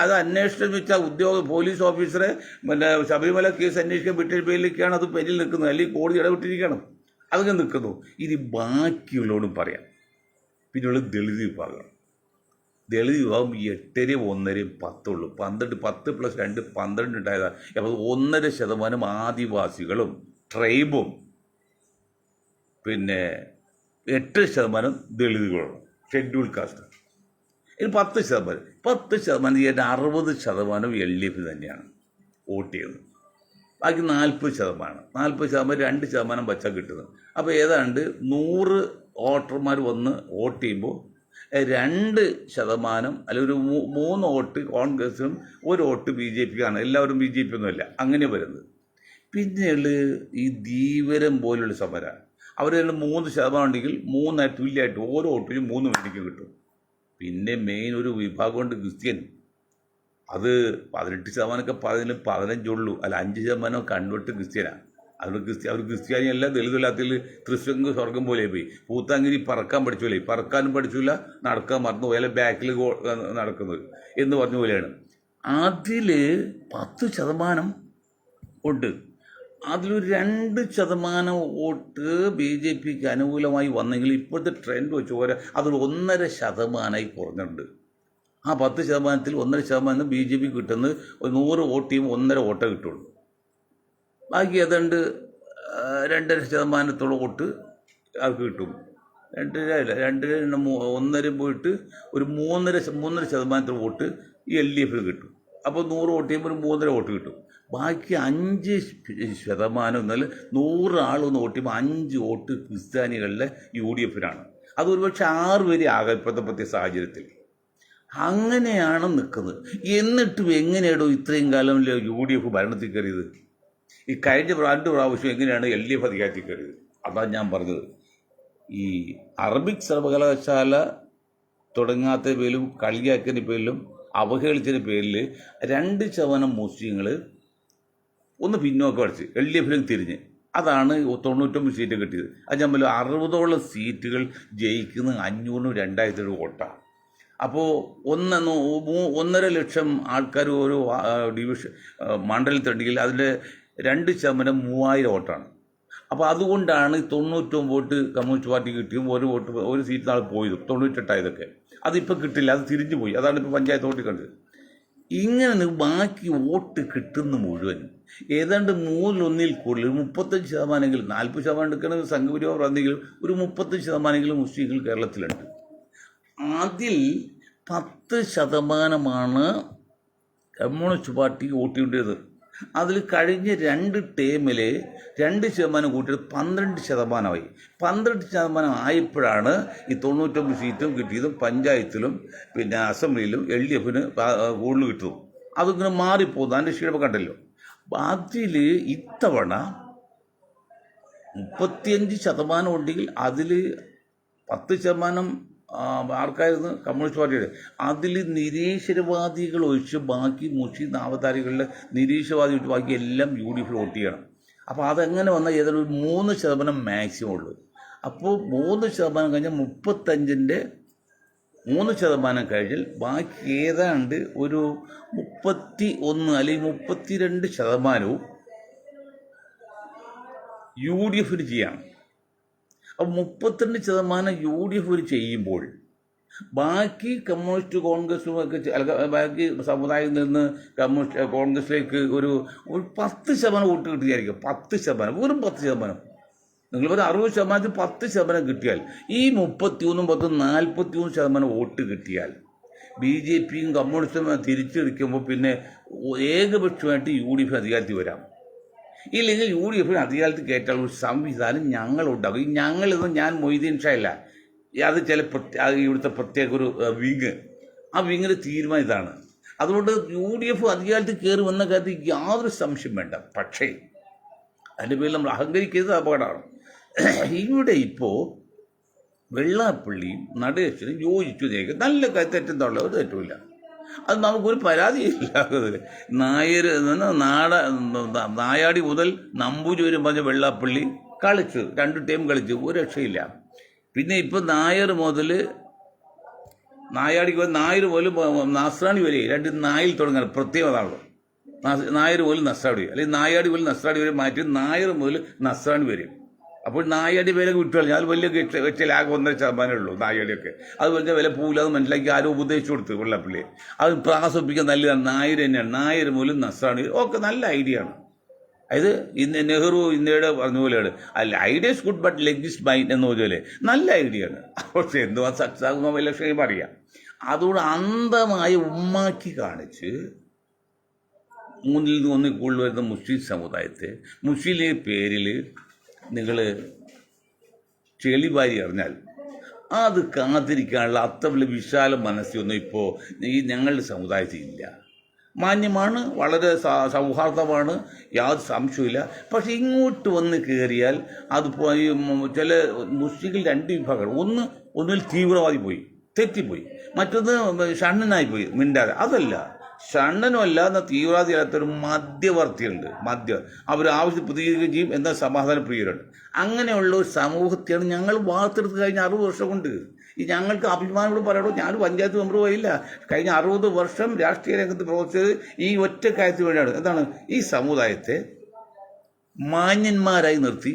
അത് അന്വേഷണം വെച്ച പോലീസ് ഓഫീസറെ ശബരിമല കേസ് അന്വേഷിക്കാൻ വിട്ട പേരിലേക്കാണ് അത് പെരിൽ നിൽക്കുന്നത്. അല്ലെങ്കിൽ കോടതി ഇടപെട്ടിരിക്കണം, അതൊക്കെ നിൽക്കുന്നു. ഇനി ബാക്കിയുള്ളവരും പറയാം. പിന്നെയുള്ള ദളിത് വിഭാഗം. ദളിത് വിഭാഗം 8 1 10 ഉള്ളൂ. 12 10 + 2 12 ഉണ്ടായതാണ്. അപ്പോൾ 1.5% ആദിവാസികളും ട്രൈബും പിന്നെ 8% ദളിതുകളും ഷെഡ്യൂൾ കാസ്റ്റ്. ഇനി 10% 60% LDF തന്നെയാണ് വോട്ട് ചെയ്യുന്നത്. ബാക്കി 40%. 2% വച്ചാൽ കിട്ടുന്നത്. അപ്പോൾ ഏതാണ്ട് 100 വോട്ടർമാർ വന്ന് വോട്ട് ചെയ്യുമ്പോൾ 2% അല്ലെങ്കിൽ ഒരു 3 വോട്ട് കോൺഗ്രസിനും 1 വോട്ട് BJPക്കാണ്. എല്ലാവരും BJP ഒന്നുമല്ല, അങ്ങനെ വരുന്നത്. പിന്നെയുള്ള ഈ ധീവരം പോലുള്ള സമരമാണ്. അവർ 3% ഉണ്ടെങ്കിൽ 3 തുല്യമായിട്ട് ഓരോ വോട്ടിലും 3 വേണ്ടിക്ക് കിട്ടും. പിന്നെ മെയിൻ ഒരു വിഭാഗമുണ്ട് ക്രിസ്ത്യൻ. അത് 18% 15 ഉള്ളൂ. അല്ല 5% കൺവേർട്ട് ക്രിസ്ത്യനാണ്. അവർ ക്രിസ്ത്യാനിയല്ല. ദളിതല്ലാത്തിൽ തൃശ്ശങ്ക് സ്വർഗം പോലെ പോയി. പൂത്താങ്കിരി പറക്കാൻ പഠിച്ചോലേ, പറക്കാനും പഠിച്ചില്ല, നടക്കാൻ മറന്നു പോയാൽ ബാക്കിൽ നടക്കുന്നത് എന്ന് പറഞ്ഞ പോലെയാണ്. അതിൽ 10% ഉണ്ട്. അതിലൊരു 2% വോട്ട് BJPക്ക് അനുകൂലമായി വന്നെങ്കിൽ ഇപ്പോഴത്തെ ട്രെൻഡ് വെച്ച് പോലെ അതൊരു 1.5% കുറഞ്ഞിട്ടുണ്ട്. ആ 10%-ൽ 1.5% BJP കിട്ടുന്നത് 100 വോട്ട് ചെയ്യുമ്പോൾ 1.5 വോട്ടേ കിട്ടുള്ളൂ. ബാക്കി ഏതാണ്ട് 2.5% വോട്ട് അവർക്ക് കിട്ടും. 1.5 പോയിട്ട് ഒരു 3.5% വോട്ട് ഈ LDFന് കിട്ടും. അപ്പോൾ 100 വോട്ട് ചെയ്യുമ്പോൾ ഒരു 3.5 വോട്ട് കിട്ടും. ബാക്കി 5% എന്നാൽ 100 ആളൊന്ന് വോട്ട് ചെയ്യുമ്പോൾ 5 വോട്ട് ക്രിസ്ത്യാനികളിലെ UDFനാണ്. അത് ഒരുപക്ഷെ 6 പേര് ആകാം ഇപ്പോഴത്തെ സാഹചര്യത്തിൽ. അങ്ങനെയാണ് നിൽക്കുന്നത്. എന്നിട്ടും എങ്ങനെയാണോ ഇത്രയും കാലം UDF ഭരണത്തിൽ കയറിയത്? ഈ കഴിഞ്ഞ 2 പ്രാവശ്യം എങ്ങനെയാണ് LDF അധികാരത്തിൽ കയറിയത്? അതാണ് ഞാൻ പറഞ്ഞത്. ഈ അറബിക് സർവകലാശാല തുടങ്ങാത്ത പേരിലും കളിയാക്കിയതിൻ്റെ പേരിലും അവഹേളിച്ചതിൻ്റെ പേരിൽ 2% മുസ്ലിങ്ങൾ ഒന്ന് പിന്നോക്കം അടിച്ച് LDFിലേക്ക് തിരിഞ്ഞ്. അതാണ് 99 സീറ്റ് കിട്ടിയത്. അത് ഞാൻ പറഞ്ഞു 60ഓളം സീറ്റുകൾ ജയിക്കുന്ന 500 2000 വോട്ടാണ്. അപ്പോൾ 1.5 ലക്ഷം ആൾക്കാർ ഓരോ ഡിവിഷൻ മണ്ഡലത്തിലുണ്ടെങ്കിൽ അതിൻ്റെ 2% 3000 വോട്ടാണ്. അപ്പോൾ അതുകൊണ്ടാണ് 99 വോട്ട് കമ്മ്യൂണിസ്റ്റ് പാർട്ടി കിട്ടിയും 1 വോട്ട് 1 സീറ്റ് നാളെ പോയത് 98 ഇതൊക്കെ. അതിപ്പോൾ കിട്ടില്ല, അത് തിരിഞ്ഞു പോയി. അതാണ് ഇപ്പോൾ പഞ്ചായത്ത് വോട്ടിൽ കണ്ടത്. ഇങ്ങനെ ബാക്കി വോട്ട് കിട്ടുന്ന മുഴുവൻ ഏതാണ്ട് 1/3 കൂടുതൽ 35%, 40% എടുക്കുന്ന സംഘപരിവാർ വന്നെങ്കിലും ഒരു 35% മുസ്ലിങ്ങൾ കേരളത്തിലുണ്ട്. അതിൽ 10% കമ്മ്യൂണിസ്റ്റ് പാർട്ടിക്ക് വോട്ട് ചെയ്യേണ്ടത്. അതിൽ കഴിഞ്ഞ 2 ടേമിൽ 2% കൂട്ടിയത് 12%. 12% ആയപ്പോഴാണ് ഈ 99 സീറ്റും കിട്ടിയതും പഞ്ചായത്തിലും പിന്നെ അസംബ്ലിയിലും LDFന് കൂടുതൽ കിട്ടും. അതിങ്ങനെ മാറിപ്പോകുന്നു. അതിൻ്റെ ക്ഷീണം കണ്ടല്ലോ. അതിൽ ഇത്തവണ 35% ഉണ്ടെങ്കിൽ അതിൽ 10% ആർക്കായിരുന്നു? കമ്മ്യൂണിസ്റ്റ് പാർട്ടിയുടെ. അതിൽ നിരീശ്വരവാദികൾ ഒഴിച്ച് ബാക്കി മുസ്ലിം നാമധാരികളിലെ നിരീശ്വരവാദി ഒഴിച്ച് ബാക്കി എല്ലാം UDF വോട്ട് ചെയ്യണം. അപ്പോൾ അതെങ്ങനെ വന്നാൽ ഏതാണ്ട് 3% മാക്സിമം ഉള്ളൂ. അപ്പോൾ 3% കഴിഞ്ഞാൽ 35-ൻ്റെ 3% കഴിഞ്ഞാൽ ബാക്കി ഏതാണ്ട് ഒരു 31 അല്ലെങ്കിൽ 32% UDFന് ചെയ്യണം. അപ്പോൾ 32% UDF ചെയ്യുമ്പോൾ ബാക്കി കമ്മ്യൂണിസ്റ്റ് കോൺഗ്രസും ഒക്കെ ബാക്കി സമുദായത്തിൽ നിന്ന് കമ്മ്യൂണിസ്റ്റ് കോൺഗ്രസിലേക്ക് ഒരു 10% വോട്ട് കിട്ടിയായിരിക്കും. 10%, വെറും 10%. നിങ്ങൾ ഒരു 60%, 10% കിട്ടിയാൽ ഈ 33 43% വോട്ട് കിട്ടിയാൽ BJPയും കമ്മ്യൂണിസ്റ്റും തിരിച്ചെടുക്കുമ്പോൾ പിന്നെ ഏകപക്ഷമായിട്ട് UDF അധികാരത്തിൽ വരാം. ഇല്ലെങ്കിൽ UDF അധികാരത്തിൽ കയറ്റാനുള്ള ഒരു സംവിധാനം ഞങ്ങളുണ്ടാകും. ഞങ്ങളിതൊന്നും ഞാൻ മൊയ്തീൻ ഷാ അല്ല, അത് ചില ഇവിടുത്തെ പ്രത്യേക ഒരു വിങ്, ആ വിങ്ങിൻ്റെ തീരുമാനം ഇതാണ്. അതുകൊണ്ട് UDF അധികാരത്തിൽ കയറി വന്ന കാര്യത്തിൽ യാതൊരു സംശയം വേണ്ട. പക്ഷേ അതിൻ്റെ പേരിൽ നമ്മൾ അഹങ്കരിക്കുന്നത് അപകടമാണ്. ഇവിടെ ഇപ്പോൾ വെള്ളാപ്പള്ളിയും നടേശനും യോജിച്ചു തേക്ക് നല്ല തെറ്റെന്താ ഒരു തെറ്റുമില്ല. അത് നമുക്കൊരു പരാതിയില്ല. നായാടി മുതൽ നമ്പൂരി വരും പറഞ്ഞ വെള്ളാപ്പള്ളി കളിച്ചു, 2 ടീം കളിച്ചു, ഒരു രക്ഷയില്ല. പിന്നെ ഇപ്പം നായർ മുതൽ നസ്രാണി വരെ 2 നായിൽ തുടങ്ങാൻ പ്രത്യേകതാണല്ലോ. നായർ മുതൽ നസ്രാണി, അല്ലെങ്കിൽ നായാടി മുതൽ നസ്രാണി വരെ മാറ്റി നായർ മുതൽ നസ്രാണി വരെ. അപ്പോൾ നായാടി പേരൊക്കെ വിട്ടുകളഞ്ഞു. അത് വലിയ വെച്ചാൽ ആകെ 1% ഉള്ളൂ നായാടിയൊക്കെ. അത് വലിയ വില പോകില്ല, അത് മനസ്സിലാക്കി ആരോ ഉപദേശിച്ചു കൊടുത്തു വെള്ളാപ്പള്ളി. അത് പ്രാസപ്പിക്കാൻ നല്ലതാണ്. നായർ തന്നെയാണ്, നായർ മൂലം നസ്രാണി ഒക്കെ നല്ല ഐഡിയ ആണ്. അതായത് നെഹ്റു ഇന്ത്യയുടെ പറഞ്ഞ പോലെയാണ്, അല്ല ഐഡിയസ് ഗുഡ് ബട്ട് ലെഗിസ് മൈൻഡ് എന്ന് പറഞ്ഞ പോലെ നല്ല ഐഡിയ ആണ്. പക്ഷേ എന്തുവാ സക്സസ് ആകുന്ന ഇലക്ഷൻ പറയാം. അതുകൊണ്ട് അന്ധമായ ഉമ്മാക്കി കാണിച്ച് 3-1 കൂടുതൽ വരുന്ന മുസ്ലിം സമുദായത്തെ മുസ്ലിം ലീഗ് പേരിൽ നിങ്ങൾ ചെളിവാരി അറിഞ്ഞാൽ അത് കാത്തിരിക്കാനുള്ള അത്ര വലിയ വിശാല മനസ്സൊന്നും ഇപ്പോൾ ഈ ഞങ്ങളുടെ സമുദായത്തിൽ ഇല്ല. മാന്യമാണ്, വളരെ സൗഹാർദ്ദമാണ്, യാതൊരു സംശയമില്ല. പക്ഷെ ഇങ്ങോട്ട് വന്ന് കയറിയാൽ അത് ചില മുസ്ലിങ്ങൾ 2 വിഭാഗങ്ങൾ. ഒന്നിൽ തീവ്രവാദി പോയി, തെറ്റിപ്പോയി. മറ്റൊന്ന് ഷണ്ണനായി പോയി, മിണ്ടാതെ. അതല്ല, ഷണ്ണനുമല്ല, എന്നാൽ തീവ്രവാദി അല്ലാത്തൊരു മധ്യവർത്തിയുണ്ട്. അവർ ആവശ്യം പ്രതികരിക്കുകയും ചെയ്യും, എന്നാൽ സമാധാന പ്രിയരുണ്ട്. അങ്ങനെയുള്ള ഒരു സമൂഹത്തെയാണ് ഞങ്ങൾ വാർത്തെടുത്ത് കഴിഞ്ഞ 60 വർഷം കൊണ്ട്. ഈ ഞങ്ങൾക്ക് അഭിമാനത്തോട് പറയണോ, ഞാൻ പഞ്ചായത്ത് മെമ്പർ പോയില്ല, കഴിഞ്ഞ 60 വർഷം രാഷ്ട്രീയ രംഗത്ത് പ്രവർത്തിച്ചത് ഈ ഒറ്റ കാര്യത്തിന് വേണ്ടിയാണ്. എന്താണ്? ഈ സമുദായത്തെ മാന്യന്മാരായി നിർത്തി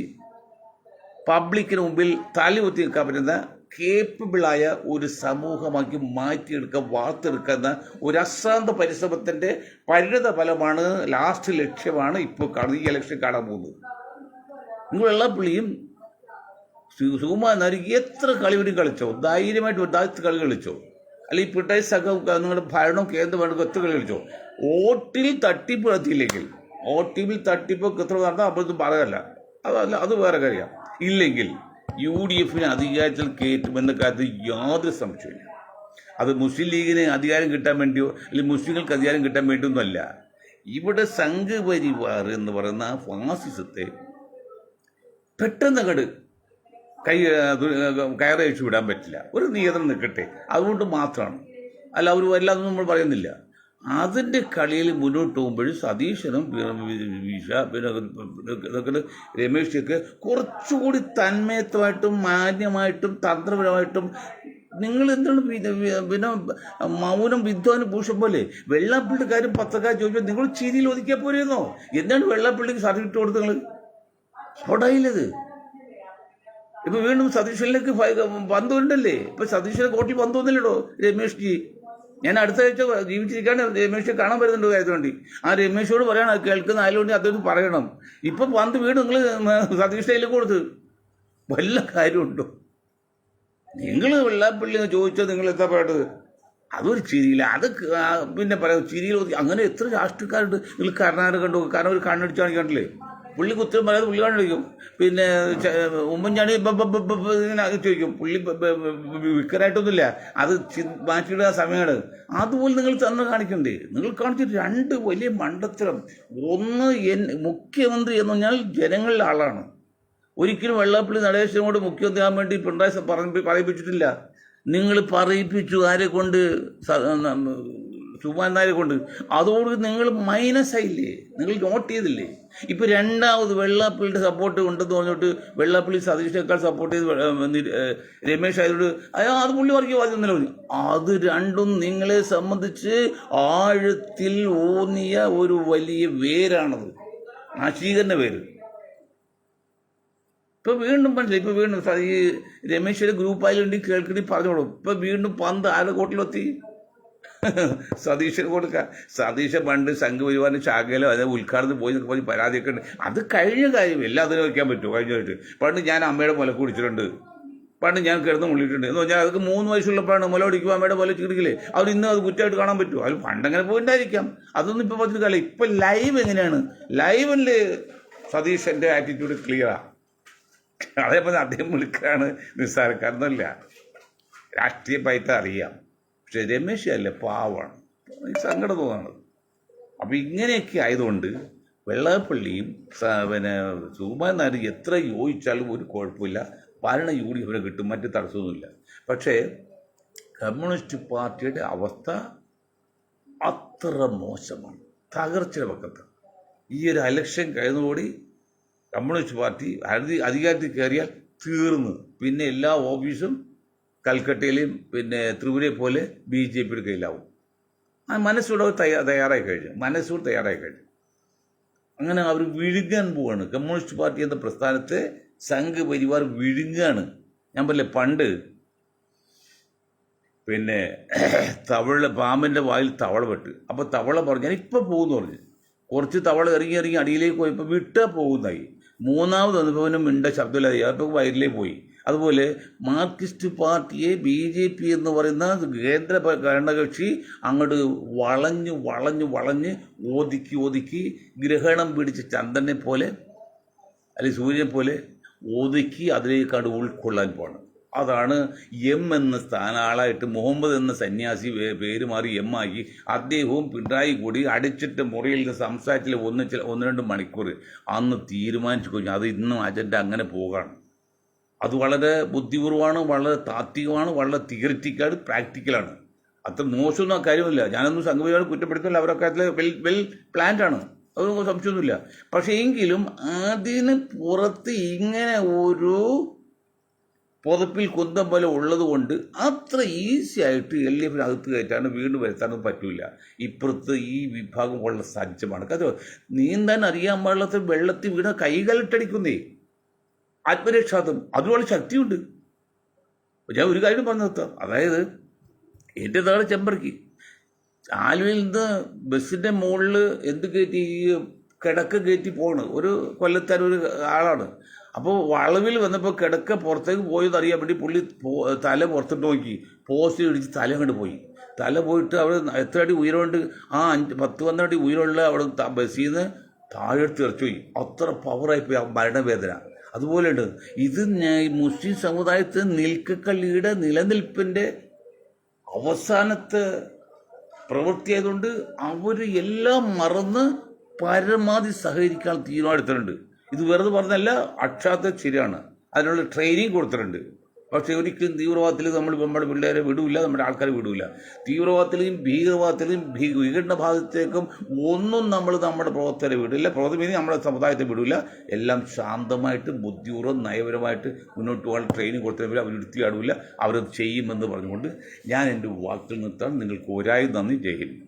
പബ്ലിക്കിന് മുമ്പിൽ തലയുത്തി നിൽക്കാൻ പറ്റുന്ന കേപ്പബിളായ ഒരു സമൂഹമാക്കി മാറ്റിയെടുക്കുക, വാർത്തെടുക്കുന്ന ഒരു അശ്രാന്ത പരിശ്രമത്തിൻ്റെ പരിണിത ഫലമാണ്, ലാസ്റ്റ് ലക്ഷ്യമാണ് ഇപ്പോൾ ഈ ഇലക്ഷൻ കാണാൻ പോകുന്നത്. നിങ്ങൾ വെള്ളാപ്പള്ളിയും സുകുമാരൻ എത്ര കളിവിടി കളിച്ചോ, ധൈര്യമായിട്ട് കളി കളിച്ചോ, അല്ലെങ്കിൽ പിട്ടായി സംഘം നിങ്ങളുടെ ഭരണവും കേന്ദ്ര ഭരണവും എത്ര കളി കളിച്ചോ. വോട്ടിൽ തട്ടിപ്പ് നടത്തിയില്ലെങ്കിൽ, വോട്ടിൽ തട്ടിപ്പ് എത്ര നടന്നാൽ അപ്പോഴത്തും പറയല്ല, അത് വേറെ കാര്യം. ഇല്ലെങ്കിൽ UDFന് അധികാരത്തിൽ കയറ്റുമെന്ന കാര്യത്തിൽ യാതൊരു സംശയമില്ല. അത് മുസ്ലിം ലീഗിന് അധികാരം കിട്ടാൻ വേണ്ടിയോ അല്ലെങ്കിൽ മുസ്ലിങ്ങൾക്ക് അധികാരം കിട്ടാൻ വേണ്ടിയൊന്നുമല്ല. ഇവിടെ സംഘപരിവാർ എന്ന് പറയുന്ന ഫാസിസത്തെ പെട്ടെന്ന് കയറയച്ചു വിടാൻ പറ്റില്ല. ഒരു നിയന്ത്രണം നിൽക്കട്ടെ, അതുകൊണ്ട് മാത്രമാണ്. അല്ല അവർ വല്ലാതൊന്നും നമ്മൾ പറയുന്നില്ല. അതിൻ്റെ കളിയിൽ മുന്നോട്ട് പോകുമ്പോഴും സതീശനും പിന്നെ രമേശൊക്കെ കുറച്ചുകൂടി തന്മയത്വമായിട്ടും മാന്യമായിട്ടും തന്ത്രപരമായിട്ടും നിങ്ങൾ എന്താണ് പിന്നെ മൗനം വിദ്വാനും ഭൂഷൺ പോലെ വെള്ളാപ്പള്ളിയുടെ കാര്യം പത്രക്കാർ ചോദിച്ചാൽ നിങ്ങൾ ചിരിയിൽ ഒതുക്കിയാൽ പോരെയെന്നോ? എന്താണ് വെള്ളാപ്പള്ളിക്ക് സർട്ടിഫിക്കറ്റ് കൊടുത്ത് നിങ്ങൾ ചോടായില്ലത്? ഇപ്പൊ വീണ്ടും സതീശനിലേക്ക് പന്ത് ഉണ്ടല്ലേ? ഇപ്പൊ സതീശനെ കോട്ടിൽ പന്ത് വന്നില്ലടോ രമേഷ് ജി. ഞാൻ അടുത്ത ആഴ്ച ജീവിച്ചിരിക്കാണ് രമേശ് കാണാൻ വരുന്നുണ്ട് കാര്യത്തോണ്ടി. ആ രമേശോട് പറയണം, കേൾക്കുന്ന ആയതുകൊണ്ട് അദ്ദേഹം പറയണം. ഇപ്പൊ പന്ത് വീട് നിങ്ങൾ സതീഷിലേക്ക് കൊടുത്ത് വല്ല കാര്യമുണ്ടോ? നിങ്ങൾ വെള്ളാപ്പള്ളി ചോദിച്ചാൽ നിങ്ങൾ എന്താ പറയട്ടത്? അതൊരു ചിരിയില്ല. അത് പിന്നെ പറയാം ചിരിയിൽ അങ്ങനെ എത്ര രാഷ്ട്രീയക്കാരുണ്ട്. നിങ്ങൾ കർണാടക കണ്ടു, കാരണം ഒരു കണ്ണടിച്ച് കാണിക്കണ്ടല്ലേ? പുള്ളിക്ക് ഉത്തരം പറയാതെ പുള്ളി കണ്ടടിക്കും. പിന്നെ ഉമ്മൻചാണ്ടി ഇങ്ങനെ ചോദിക്കും. പുള്ളി വിക്കറായിട്ടൊന്നുമില്ല, അത് മാറ്റിയിടുക സമയമാണ്. അതുപോലെ നിങ്ങൾ തന്നെ കാണിക്കണ്ടേ? നിങ്ങൾ കാണിച്ചിട്ട് രണ്ട് വലിയ മണ്ടത്തരം. ഒന്ന്, മുഖ്യമന്ത്രി എന്ന് പറഞ്ഞാൽ ജനങ്ങളുടെ ആളാണ്. ഒരിക്കലും വെള്ളാപ്പള്ളി നടേശനോട് മുഖ്യമന്ത്രി ആകാൻ വേണ്ടി പിണറായി പറയിപ്പിച്ചിട്ടില്ല. നിങ്ങൾ പറയിപ്പിച്ചു. ആരെ കൊണ്ട്? സുകുമാരൻ നായരെ കൊണ്ട്. അതോട് നിങ്ങൾ മൈനസ് ആയില്ലേ? നിങ്ങൾ നോട്ട് ചെയ്തില്ലേ? ഇപ്പൊ രണ്ടാമത് വെള്ളാപ്പള്ളിയുടെ സപ്പോർട്ട് ഉണ്ടെന്ന് പറഞ്ഞിട്ട് വെള്ളാപ്പള്ളി സതീഷിനേക്കാൾ സപ്പോർട്ട് ചെയ്ത് രമേശ് ആയതുകൊണ്ട് അത് പുള്ളി വർഗീയവാദിയൊന്നുമില്ല പറഞ്ഞു. അത് രണ്ടും നിങ്ങളെ സംബന്ധിച്ച് ആഴത്തിൽ ഊന്നിയ ഒരു വലിയ വേരാണത്, നശീകരണ വേര്. ഇപ്പൊ വീണ്ടും മനസ്സിലായി. ഇപ്പൊ വീണ്ടും ഈ രമേശിന്റെ ഗ്രൂപ്പായാലും കേൾക്കണി പറഞ്ഞോളൂ. ഇപ്പൊ വീണ്ടും പന്ത് ആരുടെ കോട്ടിലെത്തി? സതീശന് കൊടുക്കുക. സതീശ പണ്ട് സംഘപരിവാറിന് ശാഖയിലോ അതായത് ഉദ്ഘാടനത്തിൽ പോയി എന്നൊക്കെ പറഞ്ഞ് പരാതിയൊക്കെ ഉണ്ട്. അത് കഴിഞ്ഞ കാര്യം, എല്ലാം അതിന് വയ്ക്കാൻ പറ്റുമോ? കഴിഞ്ഞായിട്ട് പണ്ട് ഞാൻ അമ്മയുടെ മുല കുടിച്ചിട്ടുണ്ട്, പണ്ട് ഞാൻ കിടന്ന് മുള്ളിയിട്ടുണ്ട് എന്ന് പറഞ്ഞാൽ അതൊക്കെ 3 വയസ്സുള്ളപ്പോഴാണ് മുല കുടിക്കുക. അമ്മയുടെ മുല ചിരിക്കില്ലേ? അവർ ഇന്ന് അത് കുറ്റമായിട്ട് കാണാൻ പറ്റുമോ? അത് പണ്ടങ്ങനെ പോയിട്ടായിരിക്കാം. അതൊന്നും ഇപ്പൊ പറഞ്ഞിട്ട് കാലം. ഇപ്പൊ ലൈവ് എങ്ങനെയാണ്? ലൈവില് സതീശന്റെ ആറ്റിറ്റ്യൂഡ് ക്ലിയറാണ്. അതേപോലെ അദ്ദേഹം വിളിക്കാണ്, നിസ്സാരക്കാരനല്ല, രാഷ്ട്രീയമായിട്ട് അറിയാം. പക്ഷെ രമേശ് അല്ലേ, പാവാണ്. സങ്കടം തോന്നാണത്. അപ്പം ഇങ്ങനെയൊക്കെ ആയതുകൊണ്ട് വെള്ളാപ്പള്ളിയും പിന്നെ സുകുമാരൻ നായർ എത്ര യോജിച്ചാലും ഒരു കുഴപ്പമില്ല. ഭരണ UDF കിട്ടും, മറ്റ് തടസ്സമൊന്നുമില്ല. പക്ഷേ കമ്മ്യൂണിസ്റ്റ് പാർട്ടിയുടെ അവസ്ഥ അത്ര മോശമാണ്, തകർച്ചയുടെ പക്കത്ത്. ഈ ഒരു ഇലക്ഷൻ കഴിഞ്ഞതോടെ കമ്മ്യൂണിസ്റ്റ് പാർട്ടി അധികാരത്തിൽ കയറിയാൽ തീർന്ന്. പിന്നെ എല്ലാ ഓഫീസും കൽക്കട്ടയിലെയും പിന്നെ ത്രിപുരയെ പോലെ BJPയുടെ കയ്യിലാവും. ആ മനസ്സൂടെ തയ്യാറായി കഴിഞ്ഞു. അങ്ങനെ അവർ വിഴുങ്ങാൻ പോവാണ്. കമ്മ്യൂണിസ്റ്റ് പാർട്ടി എന്ന പ്രസ്ഥാനത്തെ സംഘപരിവാർ വിഴുങ്ങാണ്. ഞാൻ പറയില്ലേ, പണ്ട് പിന്നെ പാമ്പിൻ്റെ വായിൽ തവള പെട്ട്. അപ്പോൾ തവള പറഞ്ഞു ഞാൻ ഇപ്പം പോകുമെന്ന് പറഞ്ഞു. കുറച്ച് തവള ഇറങ്ങി അടിയിലേക്ക് പോയപ്പോൾ വിട്ടാൽ പോകുന്നതായി. മൂന്നാമത് വന്നപ്പോൾ മിണ്ട ശബ്ദമില്ലാതെ അപ്പോൾ വയലിലേക്ക് പോയി. അതുപോലെ മാർക്സിസ്റ്റ് പാർട്ടിയെ BJP എന്ന് പറയുന്ന കേന്ദ്ര ഭരണകക്ഷി അങ്ങോട്ട് വളഞ്ഞ് ഒതുക്കി ഗ്രഹണം പിടിച്ച ചന്ദ്രനെ പോലെ അല്ലെങ്കിൽ സൂര്യനെ പോലെ ഒതുക്കി അതിലേക്കാട് ഉൾക്കൊള്ളാൻ പോകണം. അതാണ് എന്ന സ്ഥാനാളായിട്ട് മുഹമ്മദ് എന്ന സന്യാസി പേര് മാറി ആക്കി. അദ്ദേഹവും പിണറായി കൂടി അടിച്ചിട്ട് മുറിയിൽ നിന്ന് സംസാരത്തിൽ 1-2 മണിക്കൂർ അന്ന് തീരുമാനിച്ചു കഴിഞ്ഞു. അത് ഇന്നും അജണ്ട അങ്ങനെ പോകാണ്. അത് വളരെ ബുദ്ധിപൂർവമാണ്, വളരെ താത്വികമാണ്, വളരെ തിയറിറ്റിക്കലാണ്, പ്രാക്ടിക്കലാണ്. അത്ര മോശമൊന്നും കാര്യമില്ല. ഞാനൊന്നും സംഘപരിവാരം കുറ്റപ്പെടുത്തില്ല. അവരൊക്കെ അതിൽ വെൽ പ്ലാൻഡാണ്, അതൊന്നും സംശയമൊന്നുമില്ല. പക്ഷേ എങ്കിലും അതിന് പുറത്ത് ഇങ്ങനെ ഒരു പുതപ്പിൽ കുന്തം പോലെ ഉള്ളത് കൊണ്ട് അത്ര ഈസി ആയിട്ട് LDFിനകത്ത് കയറ്റാനും വീണ്ടും വരുത്താനും പറ്റില്ല. ഇപ്പുറത്ത് ഈ വിഭാഗം വളരെ സജ്ജമാണ്. കാരണം നീന്താൻ അറിയാൻ പാടില്ലാത്ത വെള്ളത്തിൽ വീണ കൈകളിട്ടടിക്കുന്നേ, ആത്മരക്ഷാത്വം, അതുപോലെ ശക്തിയുണ്ട്. ഞാൻ ഒരു കാര്യം പറഞ്ഞു നിർത്താം. അതായത് എൻ്റെ നാട് ചെമ്പറക്കി, ആലുവയിൽ നിന്ന് ബസ്സിൻ്റെ മുകളിൽ എന്ത് കയറ്റി കിടക്ക കയറ്റി പോകണം. ഒരു കൊല്ലത്താൻ ഒരു ആളാണ്. അപ്പോൾ വളവിൽ വന്നപ്പോൾ കിടക്ക പുറത്തേക്ക് പോയെന്ന് അറിയാൻ വേണ്ടി പുള്ളി തല പുറത്തോട്ട് നോക്കി, പോസ്റ്റ് ഇടിച്ച് തല അങ്ങോട്ട് പോയി. തല പോയിട്ട് അവിടെ എത്ര അടി ഉയരമുണ്ട്? 10-12 അടി ഉയരമുള്ള അവിടെ ബസ്സിൽ നിന്ന് താഴെടുത്ത് ഇറച്ചുപോയി. അത്ര പവറായിപ്പോയി ആ മരണവേദന. അതുപോലെ ഉണ്ട് ഇത് മുസ്ലിം സമുദായത്തിൽ നിൽക്കക്കള്ളിയുടെ നിലനിൽപ്പിൻ്റെ അവസാനത്തെ പ്രവൃത്തിയായതുകൊണ്ട് അവർ എല്ലാം മറന്ന് പരമാവധി സഹകരിക്കാൻ തീരുമാനമെടുത്തിട്ടുണ്ട്. ഇത് വെറുതെ പറഞ്ഞല്ല, അക്ഷാത്ത ശരിയാണ്. അതിനുള്ള ട്രെയിനിങ് കൊടുത്തിട്ടുണ്ട്. പക്ഷേ ഒരിക്കലും തീവ്രവാദത്തിൽ നമ്മുടെ പിള്ളേരെ വിടൂല, നമ്മുടെ ആൾക്കാരെ വിടൂല. തീവ്രവാദത്തിലും ഭീകരവാദത്തിലും വിഘടനഭാഗത്തേക്കും ഒന്നും നമ്മുടെ പ്രവർത്തകരെ വിടില്ല. പ്രവർത്തനം നമ്മുടെ സമുദായത്തെ വിടൂല. എല്ലാം ശാന്തമായിട്ട് ബുദ്ധിപൂർവ്വം നയപരമായിട്ട് മുന്നോട്ട് പോകാൻ ട്രെയിനിങ് കൊടുത്തവർ അവർ എടുത്തിയാടില്ല. അവരത് ചെയ്യുമെന്ന് പറഞ്ഞുകൊണ്ട് ഞാൻ എൻ്റെ വാക്കുകൾ നിർത്താൻ. നിങ്ങൾക്ക് ഒരായി നന്ദി. ജയ് ഹിന്ദ്.